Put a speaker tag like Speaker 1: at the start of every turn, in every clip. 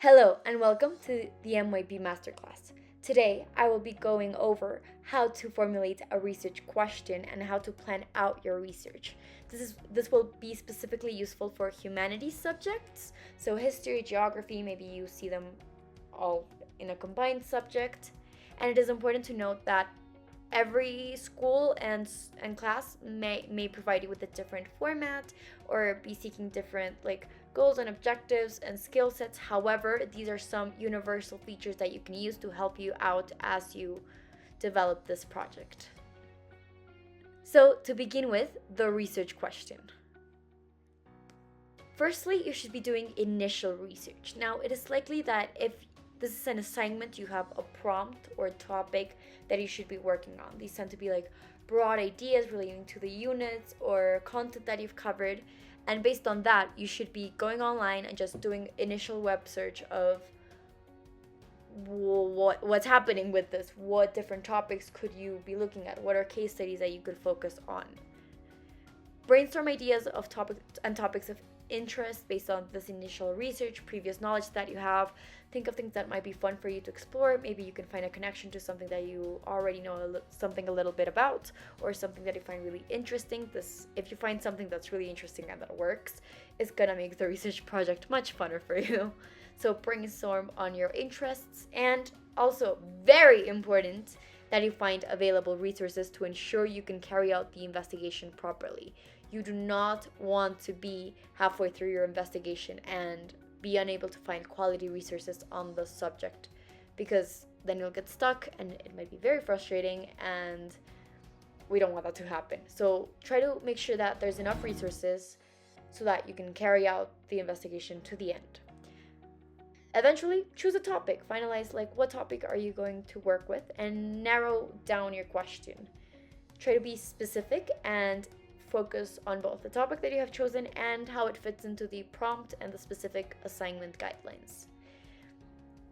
Speaker 1: Hello and welcome to the MYP Masterclass. Today I will be going over how to formulate a research question and how to plan out your research. This will be specifically useful for humanities subjects, so history, geography, maybe you see them all in a combined subject. And it is important to note that every school and class may provide you with a different format or be seeking different goals and objectives and skill sets. However, these are some universal features that you can use to help you out as you develop this project. So to begin with, the research question. Firstly, you should be doing initial research. Now, it is likely that if this is an assignment, you have a prompt or topic that you should be working on. These tend to be broad ideas relating to the units or content that you've covered. And based on that, you should be going online and just doing initial web search of what's happening with this. What different topics could you be looking at? What are case studies that you could focus on? Brainstorm ideas of topics of interest based on this initial research, previous knowledge that you have. Think of things that might be fun for you to explore. Maybe you can find a connection to something that you already know something a little bit about, or something that you find really interesting. If you find something that's really interesting and that works, it's gonna make the research project much funner for you. So brainstorm on your interests, and also very important that you find available resources to ensure you can carry out the investigation properly. You do not want to be halfway through your investigation and be unable to find quality resources on the subject, because then you'll get stuck and it might be very frustrating, and we don't want that to happen. So try to make sure that there's enough resources so that you can carry out the investigation to the end. Eventually, choose a topic. Finalize what topic are you going to work with, and narrow down your question. Try to be specific and focus on both the topic that you have chosen and how it fits into the prompt and the specific assignment guidelines.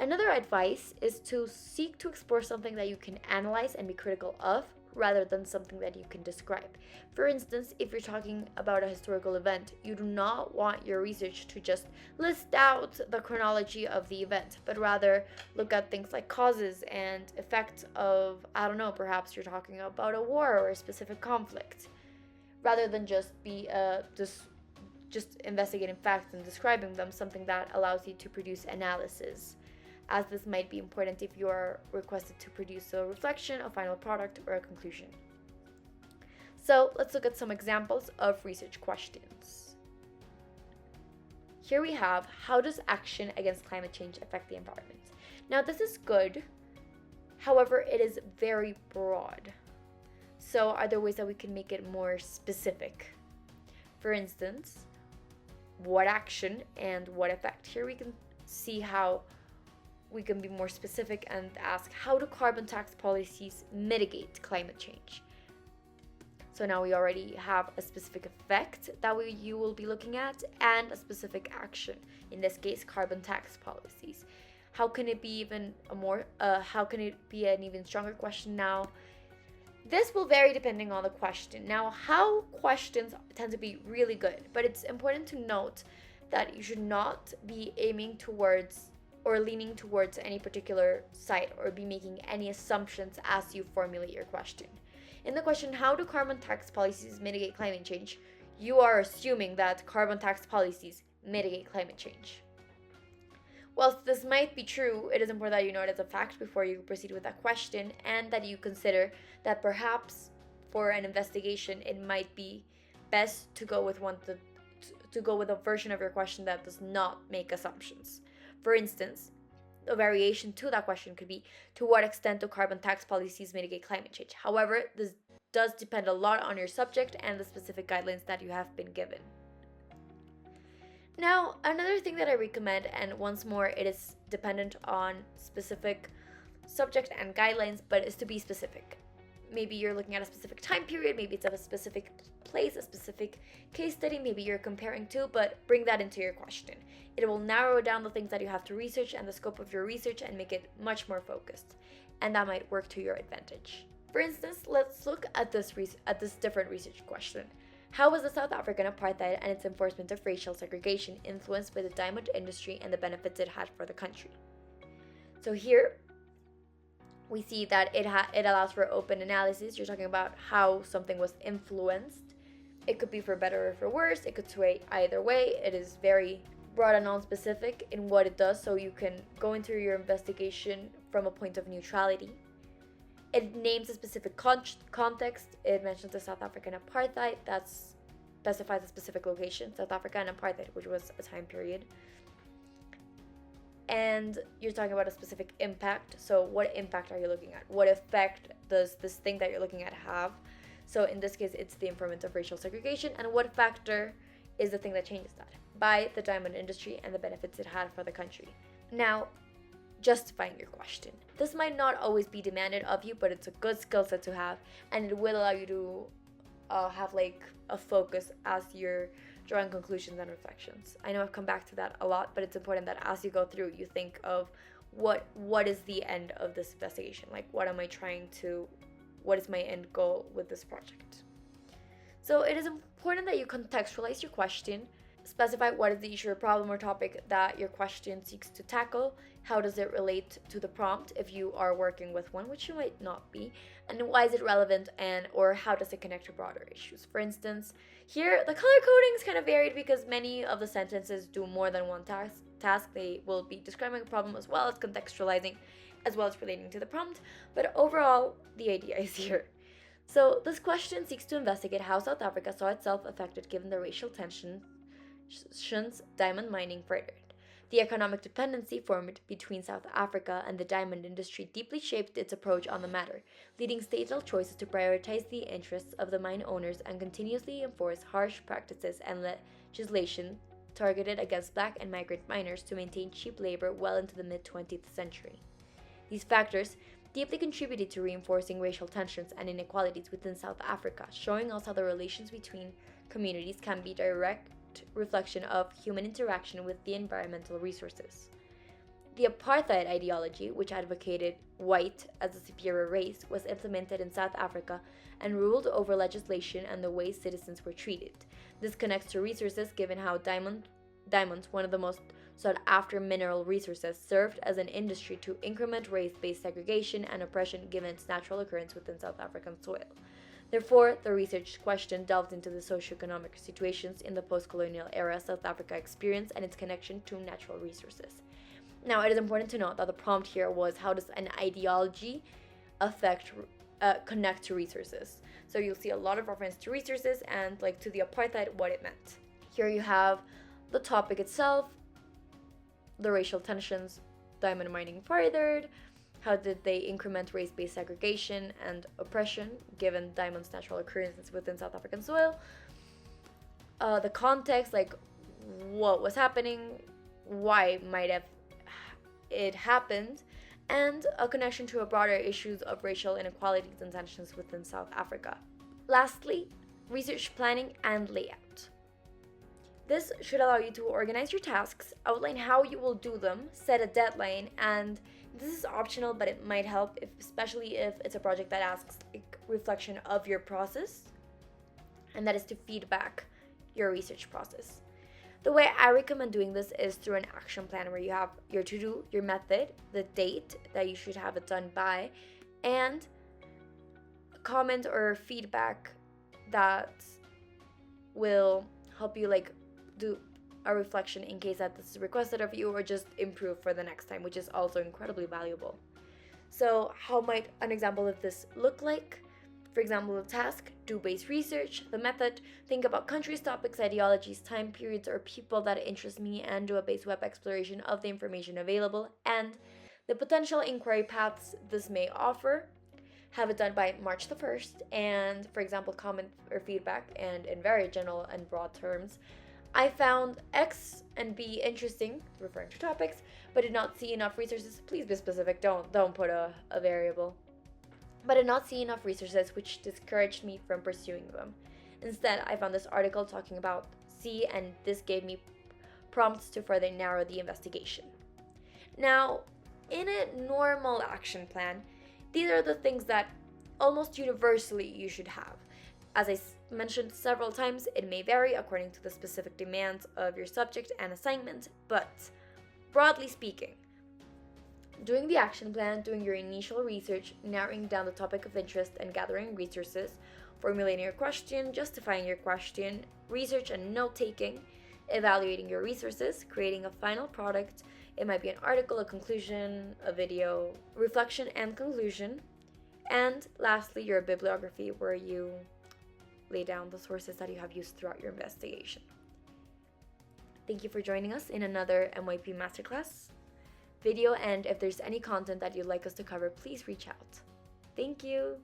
Speaker 1: Another advice is to seek to explore something that you can analyze and be critical of, rather than something that you can describe. For instance, if you're talking about a historical event, you do not want your research to just list out the chronology of the event, but rather look at things like causes and effects of, perhaps you're talking about a war or a specific conflict, rather than just be just investigating facts and describing them, something that allows you to produce analysis, as this might be important if you are requested to produce a reflection, a final product, or a conclusion. So let's look at some examples of research questions. Here we have, how does action against climate change affect the environment? Now this is good, however, it is very broad. So are there ways that we can make it more specific? For instance, what action and what effect? Here we can see how we can be more specific and ask, how do carbon tax policies mitigate climate change? So now we already have a specific effect that you will be looking at, and a specific action, in this case carbon tax policies. How can it be how can it be an even stronger question now? This will vary depending on the question. Now, how questions tend to be really good, but it's important to note that you should not be aiming towards or leaning towards any particular side, or be making any assumptions as you formulate your question. In the question, how do carbon tax policies mitigate climate change? You are assuming that carbon tax policies mitigate climate change. Whilst this might be true, it is important that you know it as a fact before you proceed with that question, and that you consider that perhaps for an investigation it might be best to go with a version of your question that does not make assumptions. For instance, a variation to that question could be, to what extent do carbon tax policies mitigate climate change? However, this does depend a lot on your subject and the specific guidelines that you have been given. Now, another thing that I recommend, and once more, it is dependent on specific subject and guidelines, but is to be specific. Maybe you're looking at a specific time period, maybe it's of a specific place, a specific case study, maybe you're comparing to, but bring that into your question. It will narrow down the things that you have to research and the scope of your research and make it much more focused, and that might work to your advantage. For instance, let's look at this different research question. How was the South African apartheid and its enforcement of racial segregation influenced by the diamond industry and the benefits it had for the country? So here we see that it allows for open analysis. You're talking about how something was influenced. It could be for better or for worse. It could sway either way. It is very broad and non-specific in what it does, so you can go into your investigation from a point of neutrality. It names a specific context. It mentions the South African apartheid. That specifies a specific location, South Africa and apartheid, which was a time period. And you're talking about a specific impact. So what impact are you looking at? What effect does this thing that you're looking at have? So in this case, it's the enforcement of racial segregation. And what factor is the thing that changes that? By the diamond industry and the benefits it had for the country. Now, justifying your question. This might not always be demanded of you, but it's a good skill set to have, and it will allow you to have like a focus as you're drawing conclusions and reflections. I know I've come back to that a lot, but it's important that as you go through, you think of what is the end of this investigation? Like, what is my end goal with this project? So it is important that you contextualize your question. Specify what is the issue or problem or topic that your question seeks to tackle. How does it relate to the prompt if you are working with one, which you might not be, and why is it relevant, and or how does it connect to broader issues? For instance, here the color coding is kind of varied because many of the sentences do more than one task. They will be describing a problem as well as contextualizing, as well as relating to the prompt, but overall the idea is here. So this question seeks to investigate how South Africa saw itself affected given the racial tensions diamond mining furthered. The economic dependency formed between South Africa and the diamond industry deeply shaped its approach on the matter, leading statal choices to prioritize the interests of the mine owners and continuously enforce harsh practices and legislation targeted against black and migrant miners to maintain cheap labor well into the mid-20th century. These factors deeply contributed to reinforcing racial tensions and inequalities within South Africa, showing us how the relations between communities can be direct reflection of human interaction with the environmental resources. The apartheid ideology, which advocated white as a superior race, was implemented in South Africa and ruled over legislation and the way citizens were treated. This connects to resources given how diamonds, one of the most sought after mineral resources, served as an industry to increment race-based segregation and oppression given its natural occurrence within South African soil. Therefore, the research question delved into the socioeconomic situations in the post-colonial era South Africa experienced and its connection to natural resources. Now, it is important to note that the prompt here was how does an ideology connect to resources. So you'll see a lot of reference to resources and like to the apartheid, what it meant. Here you have the topic itself, the racial tensions, diamond mining furthered. How did they increment race-based segregation and oppression given diamond's natural occurrences within South African soil? The context, like what was happening, why might have it happened, and a connection to a broader issues of racial inequalities and tensions within South Africa. Lastly, research planning and layout. This should allow you to organize your tasks, outline how you will do them, set a deadline, and this is optional, but it might help, especially if it's a project that asks a reflection of your process, and that is to feedback your research process. The way I recommend doing this is through an action plan where you have your to-do, your method, the date that you should have it done by, and a comment or feedback that will help you like do a reflection in case that this is requested of you or just improve for the next time, which is also incredibly valuable. So how might an example of this look like? For example, the task, do base research. The method, think about countries, topics, ideologies, time periods, or people that interest me and do a base web exploration of the information available and the potential inquiry paths this may offer. Have it done by March the 1st and, for example, comment or feedback, and in very general and broad terms, I found X and B interesting, referring to topics, but did not see enough resources. Please be specific, don't put a variable. But did not see enough resources, which discouraged me from pursuing them. Instead, I found this article talking about C, and this gave me prompts to further narrow the investigation. Now, in a normal action plan, these are the things that almost universally you should have. As I mentioned several times, it may vary according to the specific demands of your subject and assignment, but broadly speaking, doing the action plan, doing your initial research, narrowing down the topic of interest and gathering resources, formulating your question, justifying your question, research and note-taking, evaluating your resources, creating a final product. It might be an article, a conclusion, a video, reflection and conclusion. And lastly, your bibliography, where you lay down the sources that you have used throughout your investigation. Thank you for joining us in another MYP Masterclass video, and if there's any content that you'd like us to cover, please reach out. Thank you.